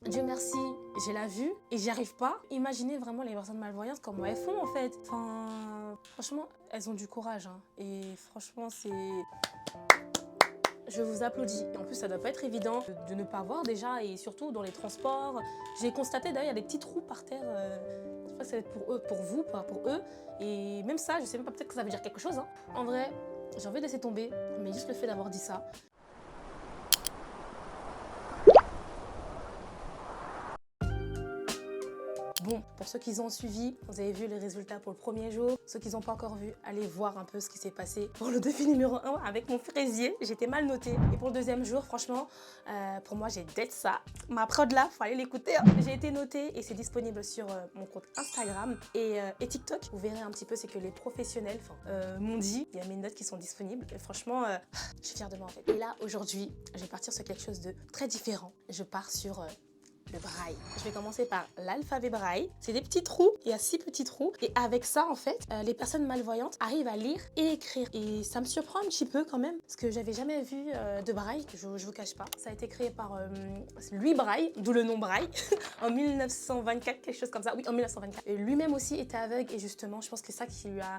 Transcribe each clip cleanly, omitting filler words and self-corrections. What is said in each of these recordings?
Dieu merci, j'ai la vue et j'y arrive pas. Imaginez vraiment les personnes malvoyantes, comment elles font en fait. Enfin, franchement, elles ont du courage. Hein. Et franchement, c'est... Je vous applaudis. Et en plus, ça doit pas être évident de ne pas voir déjà, et surtout dans les transports. J'ai constaté d'ailleurs, il y a des petits trous par terre. Je sais pas si ça va être pour eux, pour vous, pas pour eux. Et même ça, je sais même pas, peut-être que ça veut dire quelque chose. Hein. En vrai, j'ai envie de laisser tomber, mais juste le fait d'avoir dit ça. Bon, pour ceux qui ont suivi, vous avez vu les résultats pour le premier jour. Ceux qui n'ont pas encore vu, allez voir un peu ce qui s'est passé pour le défi numéro 1 avec mon fraisier. J'étais mal notée. Et pour le deuxième jour, franchement, pour moi, j'ai dead ça. Ma prod là, faut aller l'écouter. Hein. J'ai été notée et c'est disponible sur mon compte Instagram et TikTok. Vous verrez un petit peu, c'est que les professionnels m'ont dit. Il y a mes notes qui sont disponibles. Et franchement, je suis fière de moi en fait. Et là, aujourd'hui, je vais partir sur quelque chose de très différent. Je pars sur... le braille. Je vais commencer par l'alphabet braille. C'est des petits trous, il y a 6 petits trous. Et avec ça, en fait, les personnes malvoyantes arrivent à lire et écrire. Et ça me surprend un petit peu quand même, parce que j'avais jamais vu de braille, je vous cache pas. Ça a été créé par Louis Braille, d'où le nom Braille, en 1924, quelque chose comme ça. Oui, en 1924. Et lui-même aussi était aveugle et justement, je pense que c'est ça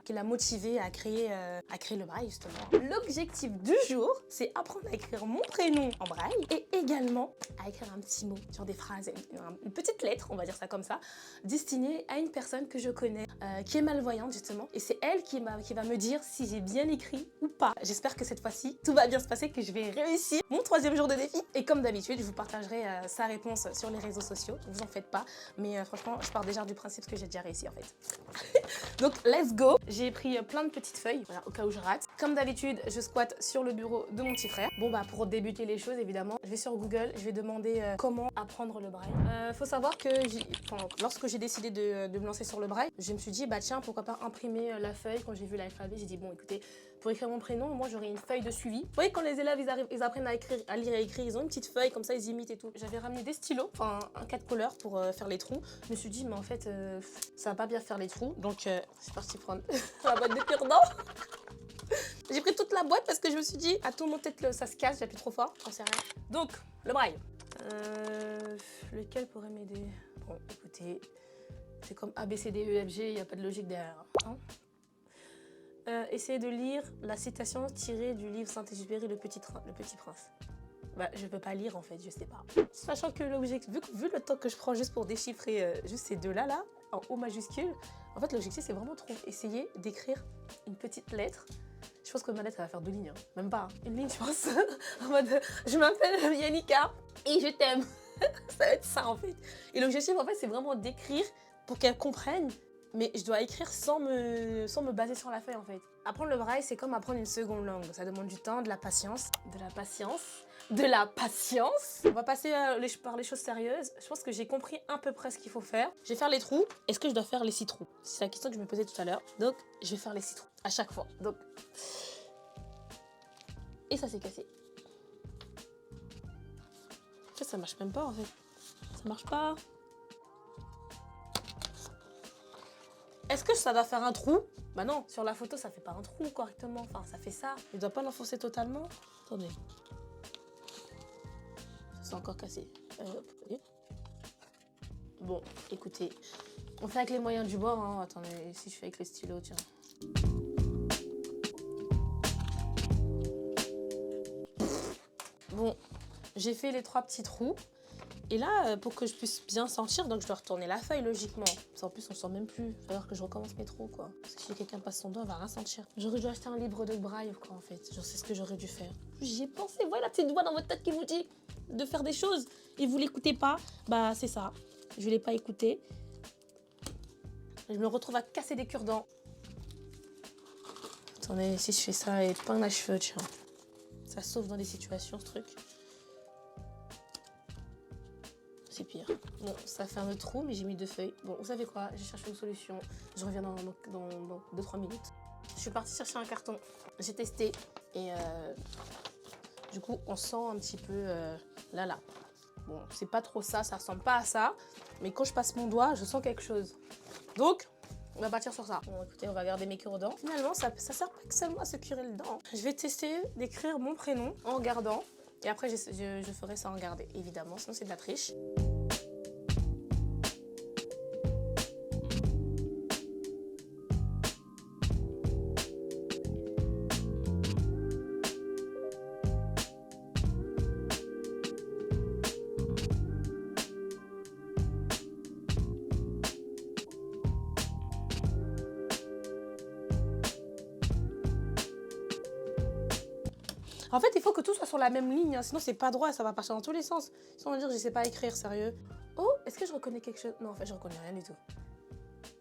qui l'a motivé à créer le braille, justement. L'objectif du jour, c'est apprendre à écrire mon prénom en braille et également à écrire un petit mot, genre des phrases. Une petite lettre, on va dire ça comme ça, destinée à une personne que je connais, qui est malvoyante justement, et c'est elle qui va me dire si j'ai bien écrit ou pas. J'espère que cette fois-ci, tout va bien se passer, que je vais réussir mon 3e jour de défi. Et comme d'habitude, je vous partagerai sa réponse sur les réseaux sociaux, vous en faites pas, mais franchement, je pars déjà du principe que j'ai déjà réussi en fait. Donc, let's go. J'ai pris plein de petites feuilles, voilà, au cas où je rate. Comme d'habitude, je squatte sur le bureau de mon petit frère. Bon, bah, pour débuter les choses, évidemment, je vais sur Google, je vais demander comment apprendre le braille. Faut savoir que lorsque j'ai décidé de me lancer sur le braille, je me suis dit, bah tiens, pourquoi pas imprimer la feuille. Quand j'ai vu l'alphabet, j'ai dit, bon, écoutez, pour écrire mon prénom, moi, j'aurais une feuille de suivi. Vous voyez, quand les élèves, ils apprennent à lire et écrire, ils ont une petite feuille, comme ça, ils imitent et tout. J'avais ramené des stylos, enfin, un 4 couleurs pour faire les trous. Je me suis dit, mais en fait, ça va pas bien faire les trous. Donc, c'est parti prendre la boîte de cure-dents. J'ai pris toute la boîte parce que je me suis dit, à tout moment, peut-être ça se casse, j'appuie trop fort, j'en sais rien. Donc, le braille. Lequel pourrait m'aider? Bon, écoutez, c'est comme A, B, C, D, E, F, G, il n'y a pas de logique derrière. Hein. Essayez de lire la citation tirée du livre Saint-Exupéry, le Petit Prince. Bah, je peux pas lire en fait, je sais pas. Sachant que l'objectif, vu le temps que je prends juste pour déchiffrer juste ces deux-là, en O majuscule, en fait l'objectif c'est vraiment essayer d'écrire une petite lettre. Je pense que ma lettre elle va faire 2 lignes, hein. Même pas, une ligne je pense. En mode, je m'appelle Yannicka et je t'aime. Ça va être ça en fait. Et l'objectif en fait c'est vraiment d'écrire pour qu'elle comprenne, mais je dois écrire sans me baser sur la feuille en fait. Apprendre le braille c'est comme apprendre une seconde langue. Ça demande du temps, de la patience. On va passer par les choses sérieuses. Je pense que j'ai compris à peu près ce qu'il faut faire. Je vais faire les trous. Est-ce que je dois faire les 6 trous? C'est la question que je me posais tout à l'heure. Donc je vais faire les 6 trous à chaque fois. Donc... Et ça s'est cassé. En fait, ça marche même pas en fait. Ça marche pas. Est-ce que ça doit faire un trou? Bah non, sur la photo, ça fait pas un trou correctement. Enfin, ça fait ça. Je dois pas l'enfoncer totalement. Attendez. Ça s'est encore cassé. Bon, écoutez. On fait avec les moyens du bord. Hein. Attendez, si je fais avec les stylos, tiens. Bon, j'ai fait les 3 petits trous. Et là, pour que je puisse bien sentir, donc je dois retourner la feuille logiquement. En plus, on sent même plus. Il va falloir que je recommence mes trous, quoi. Parce que si quelqu'un passe son doigt, elle va rien sentir. J'aurais dû acheter un livre de braille, quoi, en fait. Je sais ce que j'aurais dû faire. J'y ai pensé. Voilà la petite voix dans votre tête qui vous dit de faire des choses. Et vous l'écoutez pas. Bah, c'est ça. Je l'ai pas écouté. Je me retrouve à casser des cure-dents. Attendez, si je fais ça et pain à cheveux, tiens. Ça sauve dans des situations, ce truc. C'est pire. Bon, ça fait un autre trou, mais j'ai mis 2 feuilles. Bon, vous savez quoi? J'ai cherché une solution. Je reviens dans 2-3 minutes. Je suis partie chercher un carton. J'ai testé. Et du coup, on sent un petit peu là. Bon, c'est pas trop ça, ça ressemble pas à ça. Mais quand je passe mon doigt, je sens quelque chose. Donc, on va partir sur ça. Bon, écoutez, on va garder mes cure-dents. Finalement, ça sert pas que seulement à se curer le dent. Je vais tester d'écrire mon prénom en regardant. Et après, je ferai ça en garder, évidemment. Sinon, c'est de la triche. En fait, il faut que tout soit sur la même ligne, hein, sinon c'est pas droit, ça va partir dans tous les sens. Sinon on va dire, je sais pas écrire, sérieux. Oh, est-ce que je reconnais quelque chose? Non, en fait, je reconnais rien du tout.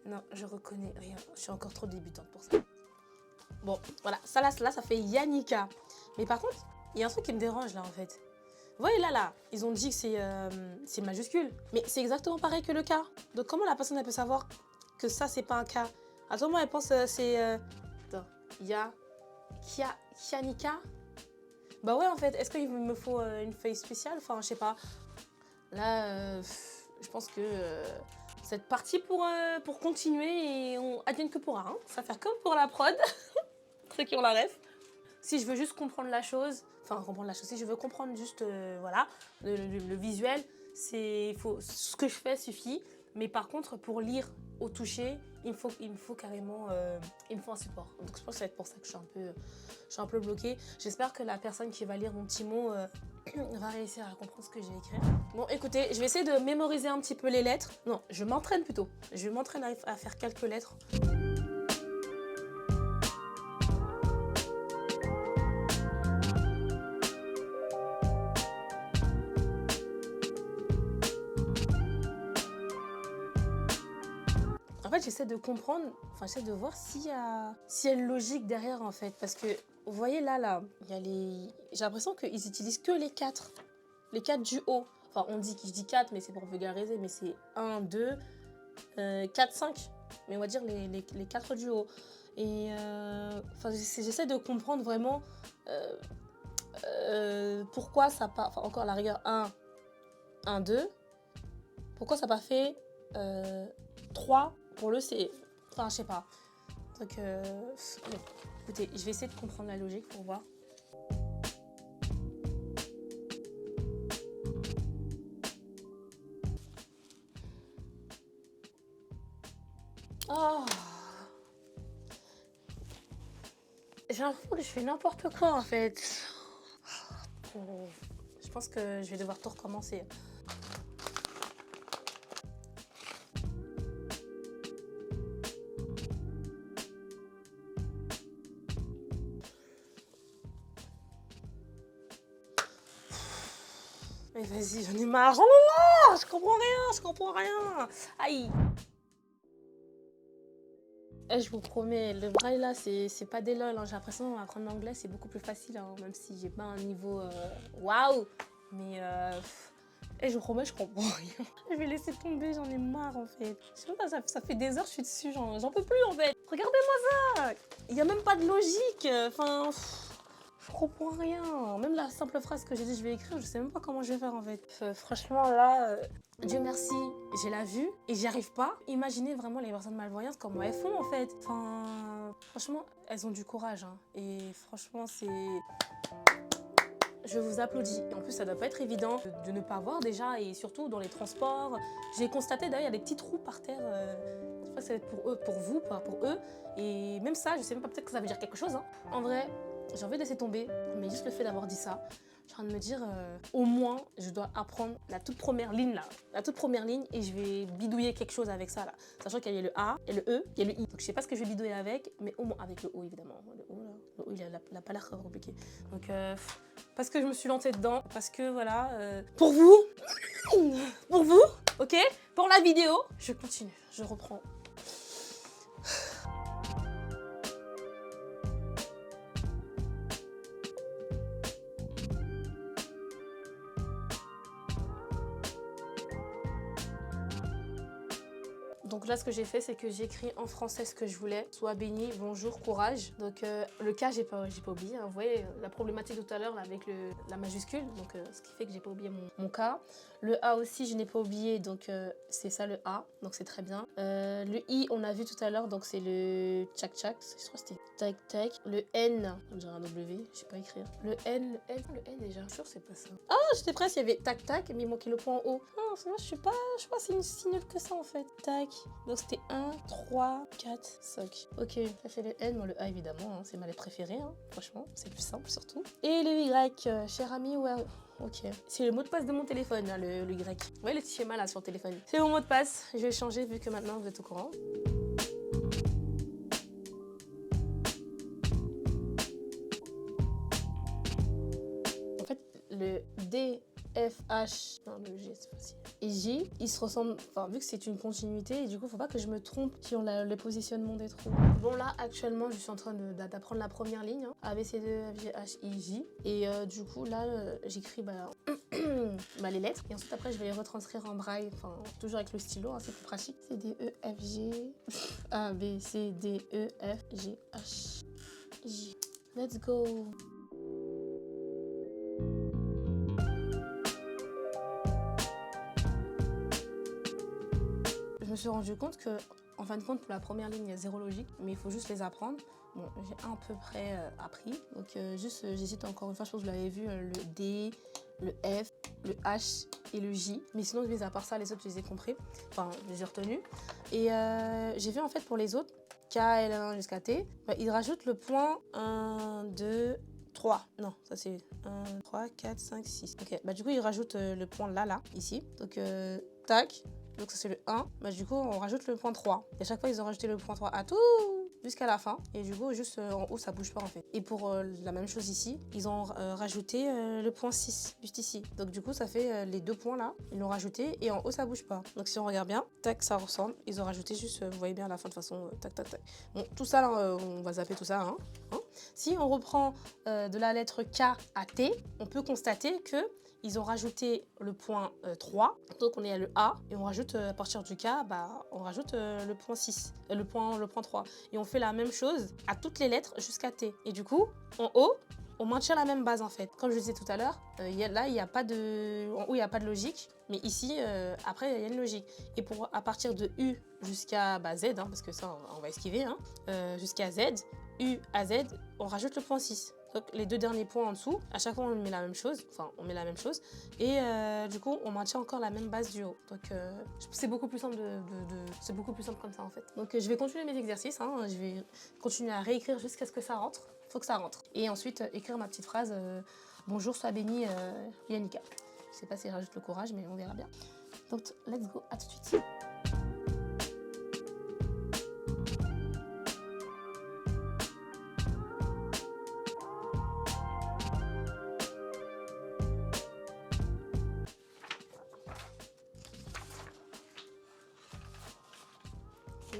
Non, je reconnais rien. Je suis encore trop débutante pour ça. Bon, voilà, ça là, ça fait Yannicka. Mais par contre, il y a un truc qui me dérange là, en fait. Vous voyez là, ils ont dit que c'est majuscule. Mais c'est exactement pareil que le K. Donc comment la personne, elle peut savoir que ça, c'est pas un K? Attends, moi, elle pense c'est... Attends, Yannicka. Bah ouais, en fait, est-ce qu'il me faut une feuille spéciale? Enfin, je sais pas. Là, je pense que c'est parti pour continuer et on advienne que pourra. Hein. Ça va faire comme pour la prod, ceux qui ont la ref. Si je veux juste comprendre la chose, si je veux comprendre juste, voilà, le visuel, ce que je fais suffit. Mais par contre, pour lire au toucher, il me faut carrément il me faut un support. Donc je pense que ça va être pour ça que je suis un peu bloquée. J'espère que la personne qui va lire mon petit mot va réussir à comprendre ce que j'ai écrit. Bon, écoutez, je vais essayer de mémoriser un petit peu les lettres. Non, je m'entraîne plutôt. Je m'entraîne à faire quelques lettres. En fait, j'essaie de comprendre, j'essaie de voir s'il y a une logique derrière, en fait. Parce que, vous voyez, là, il y a les... J'ai l'impression qu'ils utilisent que les 4. Les 4 du haut. Enfin, je dis 4, mais c'est pour vulgariser, mais c'est 1, 2, 4, 5. Mais on va dire les 4 du haut. Et, j'essaie de comprendre vraiment pourquoi ça pas... Enfin, encore à la rigueur, 1, 2. Pourquoi ça n'a pas fait 3 pour le C. Enfin, je sais pas. Donc, bon, écoutez, je vais essayer de comprendre la logique pour voir. Oh. J'ai l'impression que je fais n'importe quoi, en fait. Je pense que je vais devoir tout recommencer. Mais vas-y, j'en ai marre, je comprends rien. Aïe. Et je vous promets, le braille là, c'est pas des lol. Hein. J'ai l'impression qu'apprendre l'anglais, c'est beaucoup plus facile, hein, même si j'ai pas un niveau waouh. Mais je vous promets, je comprends rien. Je vais laisser tomber, j'en ai marre en fait. Je sais pas, ça fait des heures que je suis dessus, j'en peux plus en fait. Regardez-moi ça. Il y a même pas de logique. Enfin... Je comprends rien. Même la simple phrase que j'ai dit je vais écrire, je sais même pas comment je vais faire en fait. Franchement là, Dieu merci, j'ai la vue et j'y arrive pas. Imaginez vraiment les personnes malvoyantes comment elles font en fait. Enfin, franchement, elles ont du courage. Hein. Et franchement, je vous applaudis. Et en plus, ça doit pas être évident de ne pas voir déjà et surtout dans les transports. J'ai constaté d'ailleurs, il y a des petits trous par terre. Je sais pas si ça va être pour eux, pour vous, pas pour eux. Et même ça, je sais même pas, peut-être que ça veut dire quelque chose. Hein. En vrai, j'ai envie de laisser tomber, mais juste le fait d'avoir dit ça, je suis en train de me dire, au moins, je dois apprendre la toute première ligne là. La toute première ligne et je vais bidouiller quelque chose avec ça là. Sachant qu'il y a le A, il y a le E, il y a le I. Donc je sais pas ce que je vais bidouiller avec, mais au moins avec le O évidemment. Le O là, le O il a pas l'air compliqué. Donc parce que je me suis lancée dedans, parce que voilà, pour vous, ok, pour la vidéo, je continue, je reprends. Donc là, ce que j'ai fait, c'est que j'ai écrit en français ce que je voulais. Sois béni, bonjour, courage. Donc le K, j'ai pas oublié. Hein. Vous voyez la problématique tout à l'heure avec la majuscule. Donc ce qui fait que j'ai pas oublié mon K. Le A aussi, je n'ai pas oublié. Donc c'est ça le A. Donc c'est très bien. Le I, on a vu tout à l'heure. Donc c'est le tchac-tchac. Je crois que c'était tac-tac. Le N, on dirait un W. Je sais pas écrire. Le N déjà. Je suis sûre que c'est pas ça. Ah, j'étais presque. Il y avait tac-tac, mais il manquait le point en haut. Non, moi, je suis pas si nul que ça en fait. Tac. Donc c'était 1, 3, 4, 5. Ok, ça fait le N, bon, le A évidemment, hein, c'est ma lettre préférée, hein, franchement, c'est plus simple surtout. Et le Y, cher ami, ouais, ok. C'est le mot de passe de mon téléphone, là, le Y. Vous voyez le petit schéma là sur le téléphone. C'est mon mot de passe, je vais changer vu que maintenant vous êtes au courant. D, F, H, non le G c'est facile, et J, ils se ressemblent, enfin vu que c'est une continuité, et du coup faut pas que je me trompe sur le positionnement des trous. Bon là actuellement je suis en train d'apprendre la première ligne, hein. A, B, C, D, E, F, G, H, I, J, et du coup là j'écris les lettres, et ensuite après je vais les retranscrire en braille, enfin toujours avec le stylo, hein, c'est plus pratique. C, D, E, F, G, A, B, C, D, E, F, G, H, J. Let's go. Je me suis rendu compte que, en fin de compte, pour la première ligne, il y a zéro logique, mais il faut juste les apprendre. Bon, j'ai à peu près appris, donc j'hésite encore une fois, je pense que vous l'avez vu, le D, le F, le H et le J. Mais sinon, mis à part ça, les autres, je les ai compris, enfin, je les ai retenus. Et j'ai vu en fait pour les autres, K, L, 1 jusqu'à T, ils rajoutent le point 1, 2, 3. Non, ça c'est 1, 3, 4, 5, 6. Ok, du coup, ils rajoutent le point là, ici. Donc, tac. Donc ça c'est le 1, du coup on rajoute le point 3. Et à chaque fois ils ont rajouté le point 3 à tout jusqu'à la fin. Et du coup juste en haut ça bouge pas en fait. Et pour la même chose ici, ils ont rajouté le point 6 juste ici. Donc du coup ça fait les deux points là, ils l'ont rajouté et en haut ça bouge pas. Donc si on regarde bien, tac ça ressemble. Ils ont rajouté juste, vous voyez bien à la fin de façon, tac tac tac. Bon tout ça là, on va zapper tout ça. Hein. Si on reprend de la lettre K à T, on peut constater que ils ont rajouté le point 3, donc on est à le A, et on rajoute à partir du K, on rajoute le point 6, le point 3. Et on fait la même chose à toutes les lettres jusqu'à T. Et du coup, en haut, on maintient la même base en fait. Comme je disais tout à l'heure, là, il n'y a pas de... En haut, il n'y a pas de logique, mais ici, après, il y a une logique. Et à partir de U jusqu'à Z, hein, parce que ça, on va esquiver, hein, jusqu'à Z, U à Z, on rajoute le point 6. Donc les deux derniers points en dessous, à chaque fois on met la même chose, et du coup on maintient encore la même base du haut. Donc c'est beaucoup plus simple c'est beaucoup plus simple comme ça en fait. Donc je vais continuer mes exercices, hein. Je vais continuer à réécrire jusqu'à ce que ça rentre. Faut que ça rentre. Et ensuite écrire ma petite phrase bonjour, sois béni Yannicka. Je sais pas si je rajoute le courage, mais on verra bien. Donc let's go, à tout de suite.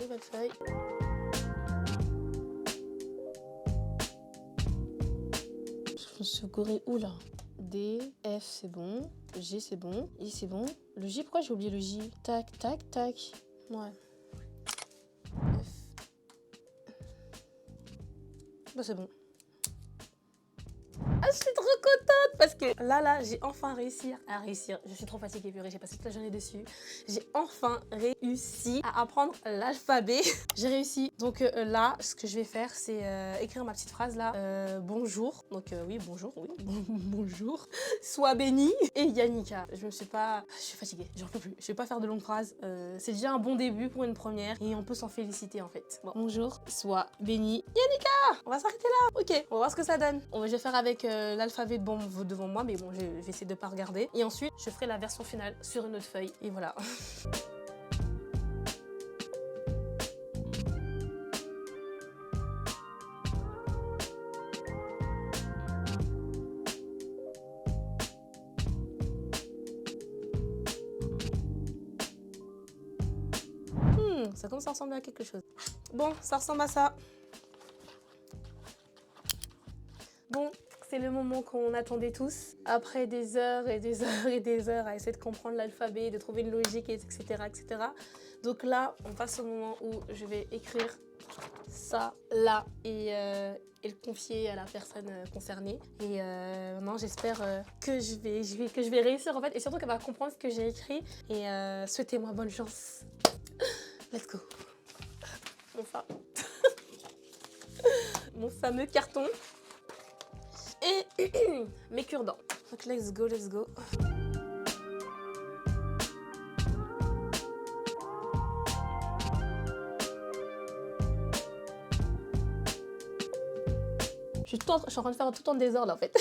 Nouvelle feuille. Je me suis gourée où là? D, F c'est bon, G c'est bon, I c'est bon. Le J, pourquoi j'ai oublié le J? Tac, tac, tac. Ouais. F. C'est bon. Ah, je suis trop contente parce que là, j'ai enfin réussi à réussir. Je suis trop fatiguée, purée, j'ai passé toute la journée dessus. J'ai enfin réussi à apprendre l'alphabet. J'ai réussi. Donc là, ce que je vais faire, c'est écrire ma petite phrase là. Bonjour. Donc oui, bonjour, oui. Bonjour. Sois béni. Et Yannicka. Je suis fatiguée, j'en peux plus. Je vais pas faire de longues phrases. C'est déjà un bon début pour une première et on peut s'en féliciter en fait. Bon. Bonjour, sois béni. Yannicka. On va s'arrêter là. Ok, on va voir ce que ça donne. Je vais faire avec l'alphabet devant moi, mais bon, je vais essayer de pas regarder. Et ensuite, je ferai la version finale sur une autre feuille. Et voilà. Ça commence à ressembler à quelque chose. Bon, ça ressemble à ça. Bon, c'est le moment qu'on attendait tous. Après des heures et des heures et des heures à essayer de comprendre l'alphabet, de trouver une logique, etc., etc. Donc là, on passe au moment où je vais écrire ça, là, et le confier à la personne concernée. Et maintenant, j'espère que je vais réussir en fait. Et surtout qu'elle va comprendre ce que j'ai écrit. Et souhaitez-moi bonne chance. Let's go. Mon fameux carton. Et mes cure-dents. Donc let's go, let's go. Je suis en train de faire tout en désordre en fait.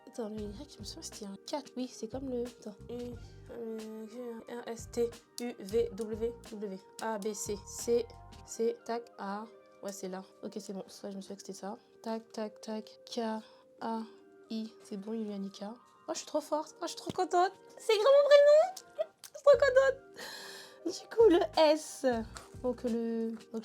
Attends, le Y, je me souviens, c'était un 4. Oui, c'est comme le... Attends. R, S, T, U, V, W, W. A, B, C. C, tac, A, Ouais, c'est là. Ok, c'est bon. Ça, je me souviens que c'était ça. Tac, tac, tac. K-A-I. C'est bon, Yulianika. Oh, je suis trop forte. Oh, je suis trop contente. C'est écrit mon prénom. Je suis trop contente. Du coup, le S. Donc,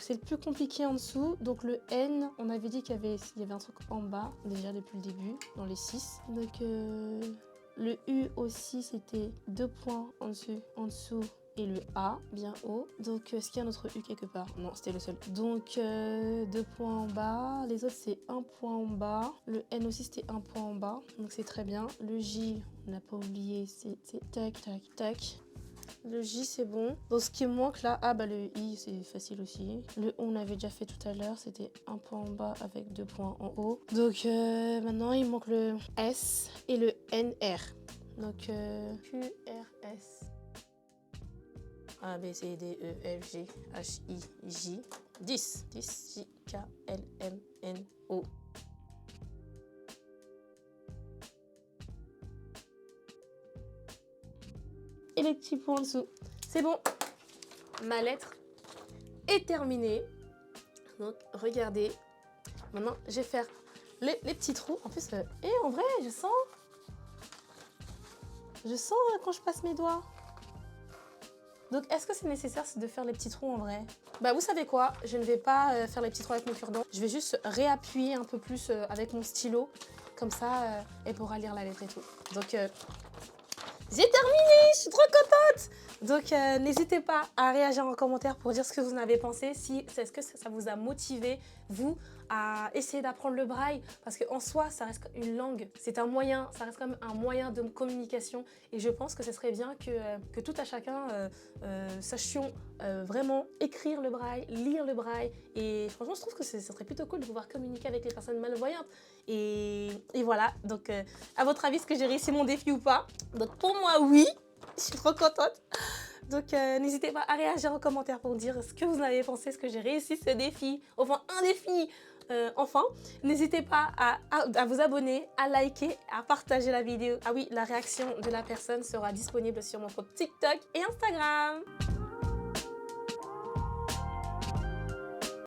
c'est le plus compliqué en dessous. Donc, le N, on avait dit qu'il y avait un truc en bas, déjà depuis le début, dans les 6. Donc, le U aussi, c'était 2 points en dessous. Et le A, bien haut. Donc, est-ce qu'il y a un autre U quelque part? Non, c'était le seul. Donc, 2 points en bas. Les autres, c'est 1 point en bas. Le N aussi, c'était 1 point en bas. Donc, c'est très bien. Le J, on n'a pas oublié, c'est tac, tac, tac. Le J, c'est bon. Donc, ce qui manque là, ah bah le I, c'est facile aussi. Le O, on avait déjà fait tout à l'heure. C'était 1 point en bas avec 2 points en haut. Donc, maintenant, il manque le S et le NR. Donc, Q, R, S. A, B, C, D, E, F, G, H, I, J. 10. 10, J, K, L, M, N, O. Et les petits points en dessous. C'est bon. Ma lettre est terminée. Donc, regardez. Maintenant, je vais faire les petits trous. En plus, en vrai, je sens quand je passe mes doigts. Donc, est-ce que c'est nécessaire de faire les petits trous en vrai? Bah, vous savez quoi? Je ne vais pas faire les petits trous avec mon cure-dent. Je vais juste réappuyer un peu plus avec mon stylo. Comme ça, elle pourra lire la lettre et tout. Donc, j'ai terminé! Je suis trop contente! Donc, n'hésitez pas à réagir en commentaire pour dire ce que vous en avez pensé. Est-ce que ça vous a motivé, vous, à essayer d'apprendre le braille? Parce qu'en soi, ça reste une langue. C'est un moyen, ça reste comme un moyen de communication. Et je pense que ce serait bien que tout à chacun sachions vraiment écrire le braille, lire le braille. Et franchement, je trouve que ce serait plutôt cool de pouvoir communiquer avec les personnes malvoyantes. Et voilà. Donc, à votre avis, est-ce que j'ai réussi mon défi ou pas? Donc, pour moi, oui. Je suis trop contente. Donc, n'hésitez pas à réagir en commentaire pour dire ce que vous en avez pensé, est-ce que j'ai réussi ce défi, enfin un défi. Enfin, n'hésitez pas à vous abonner, à liker, à partager la vidéo. Ah oui, la réaction de la personne sera disponible sur mon compte TikTok et Instagram.